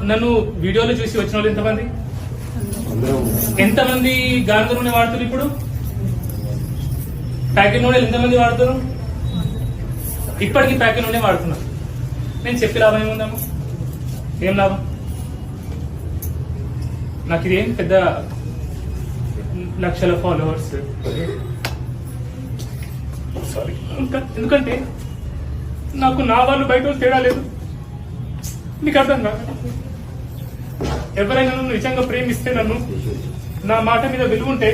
నన్ను వీడియోలో చూసి వచ్చిన వాళ్ళు ఎంతమంది గానుగ నూనె వాడుతున్నారు? ఇప్పుడు ప్యాకెట్ నూనెలు ఎంతమంది వాడుతున్నారు? ఇప్పటికీ ప్యాకెట్ నూనె వాడుతున్నారు. నేను చెప్పే లాభం ఏముందమ్మా? ఏం లాభం? నాకు ఇదేం పెద్ద లక్షల ఫాలోవర్స్ సారీ, ఎందుకంటే నాకు నా వాళ్ళు బయట తేడా లేదు. నీకు అర్థం కాదు. ఎవరైనా నన్ను నిజంగా ప్రేమిస్తే, నన్ను నా మాట మీద విలువ ఉంటే,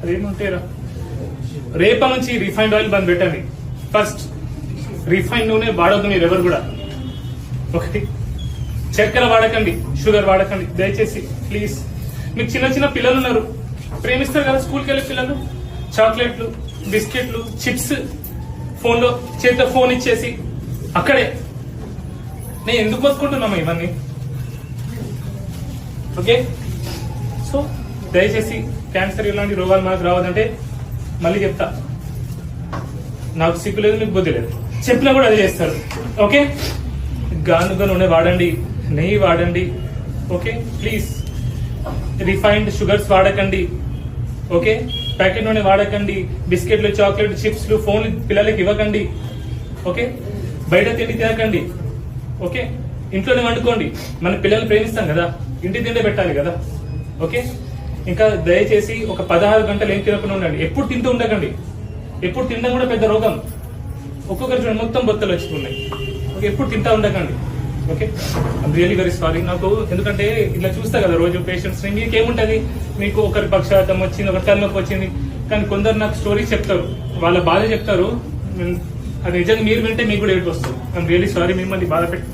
అదేమంటేరా రేపటి నుంచి రిఫైన్డ్ ఆయిల్ బంద్ పెట్టండి. ఫస్ట్ రిఫైన్ నూనె వాడొద్దు మీరు ఎవరు కూడా. ఒకటి, చక్కెర వాడకండి, షుగర్ వాడకండి దయచేసి ప్లీజ్. మీకు చిన్న చిన్న పిల్లలు ఉన్నారు, ప్రేమిస్తారు కదా స్కూల్కి వెళ్ళే పిల్లలు. చాక్లెట్లు, బిస్కెట్లు, చిప్స్, ఫోన్లో చేతితో ఫోన్ ఇచ్చేసి అక్కడే నేను ఎందుకు బతుకుంటున్నామా ఇవన్నీ? ఓకే, సో దయచేసి క్యాన్సర్ ఇలాంటి రోగాలు మనకు రావద్దంటే మళ్ళీ చెప్తా, నాకు సిగ్గు లేదు, మీకు బుద్ధి లేదు. చెప్పినా కూడా అదే చేస్తారు. ఓకే, గానుగ నూనె వాడండి, నెయ్యి వాడండి. ఓకే ప్లీజ్, రిఫైన్డ్ షుగర్స్ వాడకండి. ఓకే, ప్యాకెట్ నూనె వాడకండి. బిస్కెట్లు, చాక్లెట్, చిప్స్లు, ఫోన్లు పిల్లలకి ఇవ్వకండి. ఓకే, బయట తిండి తినకండి. ఓకే, ఇంట్లోనే వండుకోండి. మన పిల్లల్ని ప్రేమిస్తాం కదా, ఇంటి తిండే పెట్టాలి కదా. ఓకే, ఇంకా దయచేసి ఒక 16 గంటలు ఏం తినకుండా ఉండండి. ఎప్పుడు తింటూ ఉండకండి. ఎప్పుడు తినడం కూడా పెద్ద రోగం. ఒక్కొక్కరి చూడండి మొత్తం బొత్తలు వచ్చుకున్నాయి. ఓకే, ఎప్పుడు తింటా ఉండకండి. Okay, I'm really very sorry. నాకు ఎందుకంటే ఇలా చూస్తా కదా రోజు పేషెంట్స్ ని, మీకేముంటది, మీకు ఒకరి పక్షవాతం వచ్చింది, ఒకరి తలనొప్పి వచ్చింది, కానీ కొందరు నాకు స్టోరీస్ చెప్తారు, వాళ్ళ బాధ చెప్తారు. అది నిజంగా మీరు వింటే మీకు కూడా ఏడుపు వస్తుంది. ఐమ్ రియలీ సారీ మిమ్మల్ని బాధ పెట్టి